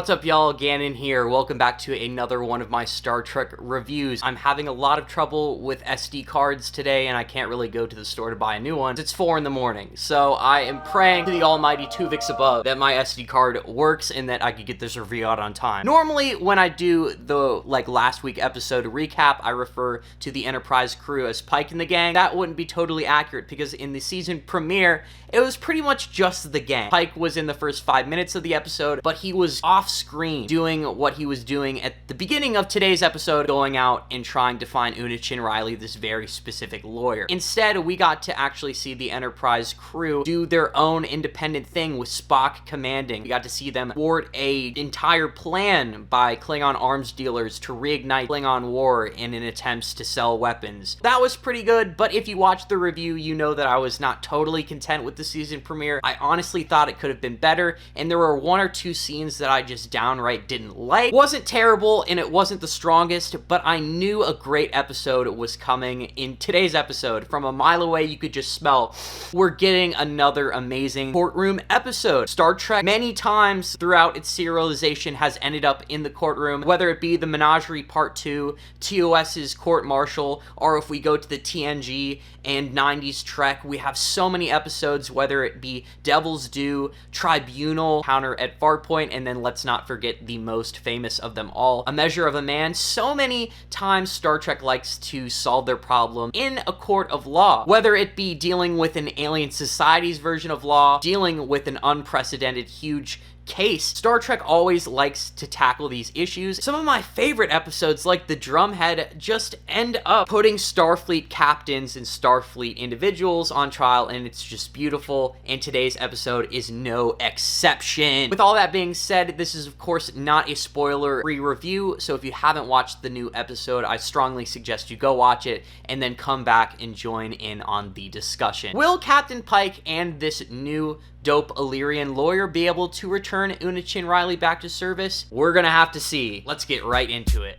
What's up, y'all? Gannon here. Welcome back to another one of my Star Trek reviews. I'm having a lot of trouble with SD cards today, and I can't really go to the store to buy a new one. It's 4 in the morning, so I am praying to the almighty Tuvix above that my SD card works and that I could get this review out on time. Normally, when I do the last week episode recap, I refer to the Enterprise crew as Pike and the gang. That wouldn't be totally accurate because in the season premiere, it was pretty much just the gang. Pike was in the first 5 minutes of the episode, but he was off screen doing what he was doing at the beginning of today's episode, going out and trying to find Unachin Riley, this very specific lawyer. Instead, we got to actually see the Enterprise crew do their own independent thing with Spock commanding. We got to see them thwart an entire plan by Klingon arms dealers to reignite Klingon war in an attempt to sell weapons. That was pretty good, but if you watch the review, you know that I was not totally content with the season premiere. I honestly thought it could have been better, and there were 1 or 2 scenes that I just downright didn't like. It wasn't terrible, and it wasn't the strongest, but I knew a great episode was coming. In today's episode, from a mile away, you could just smell, we're getting another amazing courtroom episode. Star Trek, many times throughout its serialization, has ended up in the courtroom, whether it be the Menagerie Part 2, TOS's Court Martial, or if we go to the TNG and 90s Trek, we have so many episodes, whether it be Devil's Due, Tribunal, Counter at Farpoint, and then let's not forget the most famous of them all, A Measure of a Man. So many times Star Trek likes to solve their problem in a court of law, whether it be dealing with an alien society's version of law, dealing with an unprecedented huge case. Star Trek always likes to tackle these issues. Some of my favorite episodes, like the Drumhead, just end up putting Starfleet captains and Starfleet individuals on trial, and it's just beautiful, and today's episode is no exception. With all that being said, this is of course not a spoiler-free review, so if you haven't watched the new episode, I strongly suggest you go watch it and then come back and join in on the discussion. Will Captain Pike and this new dope Illyrian lawyer be able to return Unachin Riley back to service? We're gonna have to see. Let's get right into it.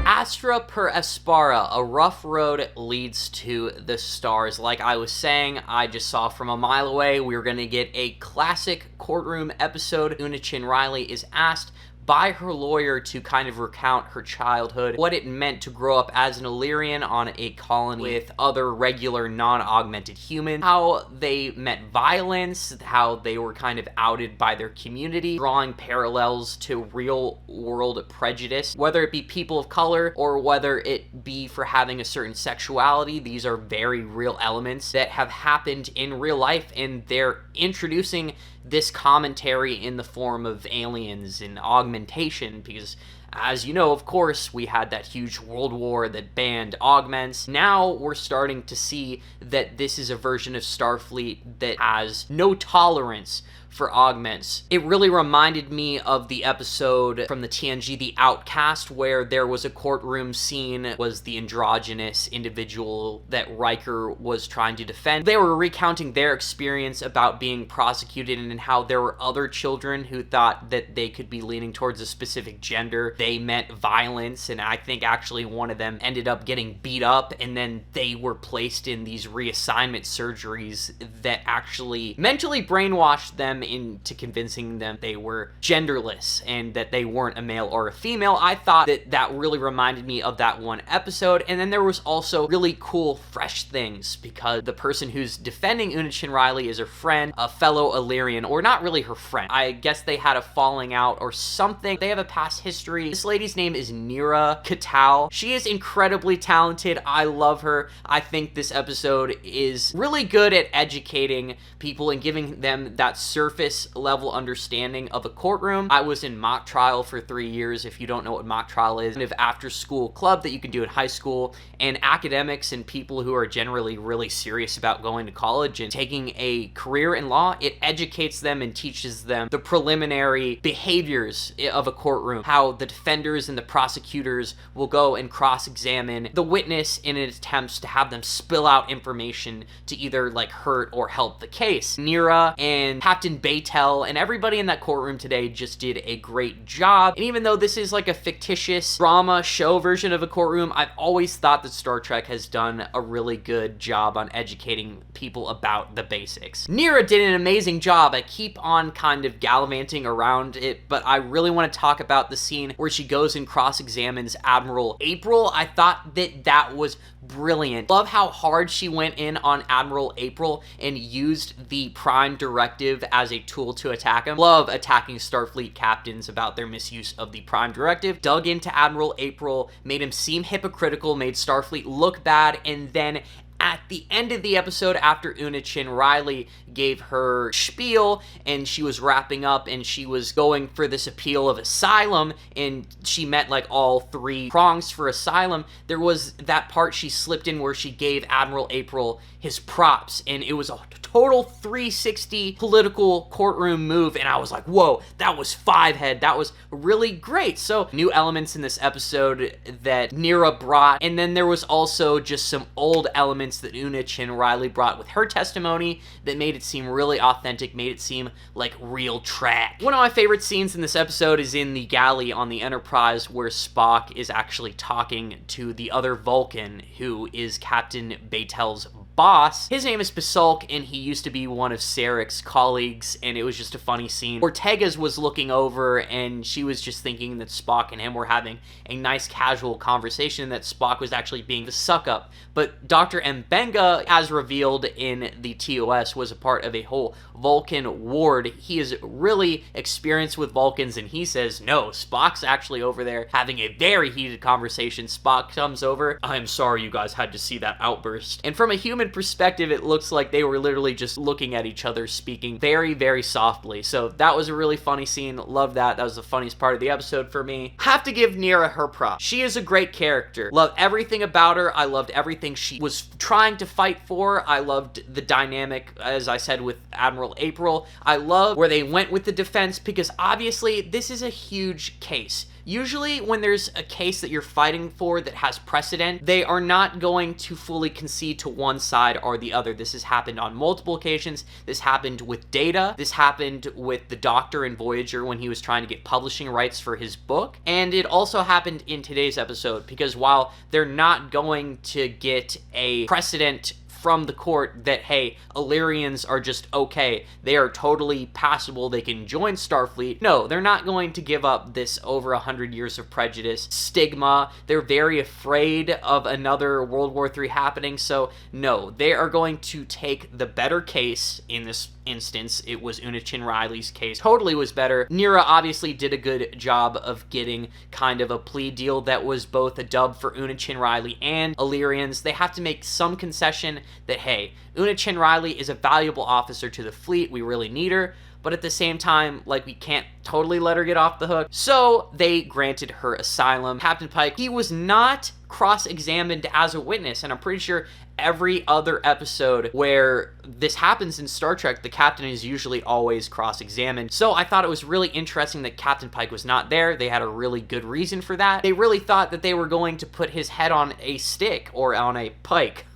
Astra per Aspera, a rough road leads to the stars. Like I was saying, I just saw from a mile away, we were going to get a classic courtroom episode. Unachin Riley is asked by her lawyer to kind of recount her childhood, what it meant to grow up as an Illyrian on a colony with other regular non-augmented humans, how they met violence, how they were kind of outed by their community, drawing parallels to real-world prejudice, whether it be people of color or whether it be for having a certain sexuality. These are very real elements that have happened in real life, and they're introducing this commentary in the form of aliens and augmentation, because as you know, of course, we had that huge world war that banned augments. Now we're starting to see that this is a version of Starfleet that has no tolerance for augments. It really reminded me of the episode from the TNG, The Outcast, where there was a courtroom scene, was the androgynous individual that Riker was trying to defend. They were recounting their experience about being prosecuted and how there were other children who thought that they could be leaning towards a specific gender. They meant violence, and I think actually one of them ended up getting beat up, and then they were placed in these reassignment surgeries that actually mentally brainwashed them into convincing them they were genderless and that they weren't a male or a female. I thought that that really reminded me of that one episode. And then there was also really cool fresh things, because the person who's defending Unachin Riley is her friend, a fellow Illyrian, or not really her friend. I guess they had a falling out or something. They have a past history. This lady's name is Nira Katau. She is incredibly talented. I love her. I think this episode is really good at educating people and giving them that surface level understanding of a courtroom. I was in mock trial for 3 years. If you don't know what mock trial is, kind of after school club that you can do in high school, and academics and people who are generally really serious about going to college and taking a career in law, it educates them and teaches them the preliminary behaviors of a courtroom, how the defenders and the prosecutors will go and cross-examine the witness in an attempt to have them spill out information to either hurt or help the case. Nira and Captain Captain Baytel, and everybody in that courtroom today just did a great job. And even though this is like a fictitious drama show version of a courtroom, I've always thought that Star Trek has done a really good job on educating people about the basics. Neera did an amazing job. I keep on kind of gallivanting around it, but I really want to talk about the scene where she goes and cross-examines Admiral April. I thought that was brilliant. Love how hard she went in on Admiral April and used the Prime Directive as a tool to attack him. Love attacking Starfleet captains about their misuse of the Prime Directive. Dug into Admiral April, made him seem hypocritical, made Starfleet look bad, and then at the end of the episode, after Una Chin Riley gave her spiel and she was wrapping up and she was going for this appeal of asylum and she met like all 3 prongs for asylum, there was that part she slipped in where she gave Admiral April his props, and it was a total 360 political courtroom move, and I was like, whoa, that was 5-head. That was really great. So new elements in this episode that Neera brought, and then there was also just some old elements that Una Chin Riley brought with her testimony that made it seem really authentic, made it seem like real track. One of my favorite scenes in this episode is in the galley on the Enterprise where Spock is actually talking to the other Vulcan, who is Captain Baytel's boss. His name is Basulk, and he used to be one of Sarek's colleagues, and it was just a funny scene. Ortega's was looking over, and she was just thinking that Spock and him were having a nice casual conversation, that Spock was actually being the suck-up. But Dr. Mbenga, as revealed in the TOS, was a part of a whole Vulcan ward. He is really experienced with Vulcans, and he says, no, Spock's actually over there having a very heated conversation. Spock comes over, I'm sorry you guys had to see that outburst. And from a human perspective, it looks like they were literally just looking at each other, speaking very, very softly. So that was a really funny scene. Love that. That was the funniest part of the episode for me. Have to give Neera her props. She is a great character. Love everything about her. I loved everything she was trying to fight for. I loved the dynamic, as I said, with Admiral April. I love where they went with the defense, because obviously this is a huge case. Usually when there's a case that you're fighting for that has precedent, they are not going to fully concede to one side or the other. This has happened on multiple occasions. This happened with Data. This happened with the Doctor in Voyager when he was trying to get publishing rights for his book. And it also happened in today's episode, because while they're not going to get a precedent from the court that, hey, Illyrians are just okay, they are totally passable, they can join Starfleet. No, they're not going to give up this over 100 years of prejudice stigma. They're very afraid of another World War III happening, so no, they are going to take the better case. In this instance, it was Una Chin Riley's case. Totally was better. Neera obviously did a good job of getting kind of a plea deal that was both a dub for Una Chin Riley and Illyrians. They have to make some concession that, hey, Una Chin Riley is a valuable officer to the fleet, we really need her, but at the same time, like, we can't totally let her get off the hook. So they granted her asylum. Captain Pike, he was not cross-examined as a witness, and I'm pretty sure every other episode where this happens in Star Trek, the captain is usually always cross-examined. So I thought it was really interesting that Captain Pike was not there. They had a really good reason for that. They really thought that they were going to put his head on a stick or on a pike.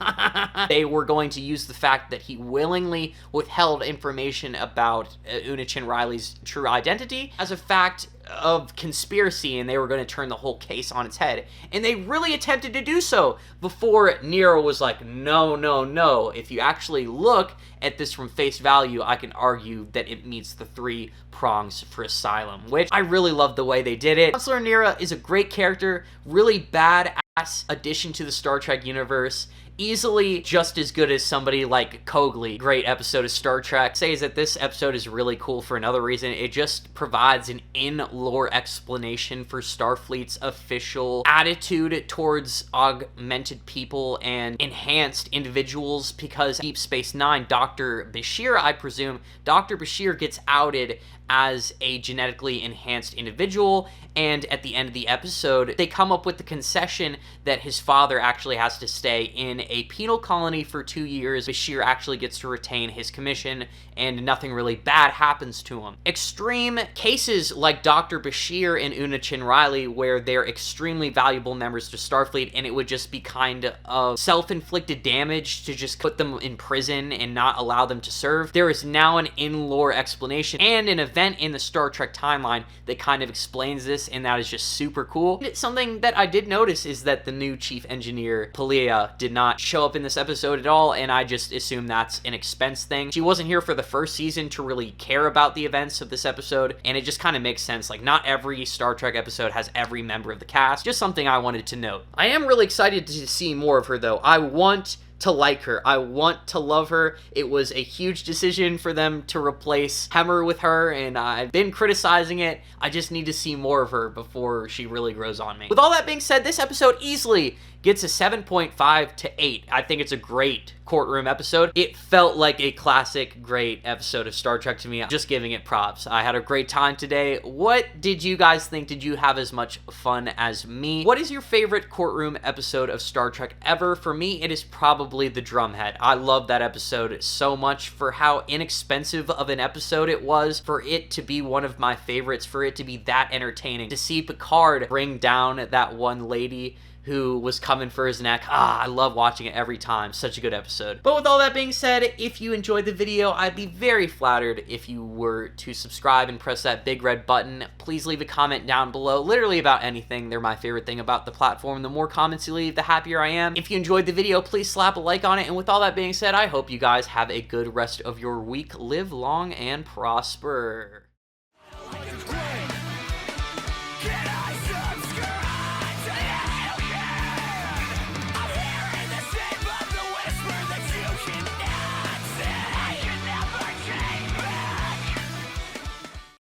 They were going to use the fact that he willingly withheld information about Una Chin Riley's true identity as a fact of conspiracy, and they were going to turn the whole case on its head. And they really attempted to do so before Neera was like, no, no, no. If you actually look at this from face value, I can argue that it meets the 3 prongs for asylum, which I really love the way they did it. Counselor Neera is a great character, really badass addition to the Star Trek universe. Easily just as good as somebody like Cogley. Great episode of Star Trek. Says that this episode is really cool for another reason. It just provides an in-lore explanation for Starfleet's official attitude towards augmented people and enhanced individuals, because Deep Space Nine, Dr. Bashir, I presume, Dr. Bashir gets outed as a genetically enhanced individual, and at the end of the episode, they come up with the concession that his father actually has to stay in a penal colony for 2 years. Bashir actually gets to retain his commission, and nothing really bad happens to him. Extreme cases like Dr. Bashir and Una Chin Riley, where they're extremely valuable members to Starfleet, and it would just be kind of self-inflicted damage to just put them in prison and not allow them to serve. There is now an in-lore explanation and an event in the Star Trek timeline that kind of explains this, and that is just super cool. Something that I did notice is that the new chief engineer, Palia, did not show up in this episode at all, and I just assume that's an expense thing. She wasn't here for the first season to really care about the events of this episode, and it just kind of makes sense. Like, not every Star Trek episode has every member of the cast. Just something I wanted to note. I am really excited to see more of her, though. I want to like her. I want to love her. It was a huge decision for them to replace Hemmer with her, and I've been criticizing it. I just need to see more of her before she really grows on me. With all that being said, this episode easily gets a 7.5 to 8. I think it's a great courtroom episode. It felt like a classic, great episode of Star Trek to me. I'm just giving it props. I had a great time today. What did you guys think? Did you have as much fun as me? What is your favorite courtroom episode of Star Trek ever? For me, it is probably The Drumhead. I love that episode so much for how inexpensive of an episode it was, for it to be one of my favorites, for it to be that entertaining. To see Picard bring down that one lady who was coming for his neck. I love watching it every time. Such a good episode. But with all that being said, if you enjoyed the video, I'd be very flattered if you were to subscribe and press that big red button. Please leave a comment down below, literally about anything. They're my favorite thing about the platform. The more comments you leave, the happier I am. If you enjoyed the video, please slap a like on it. And with all that being said, I hope you guys have a good rest of your week. Live long and prosper.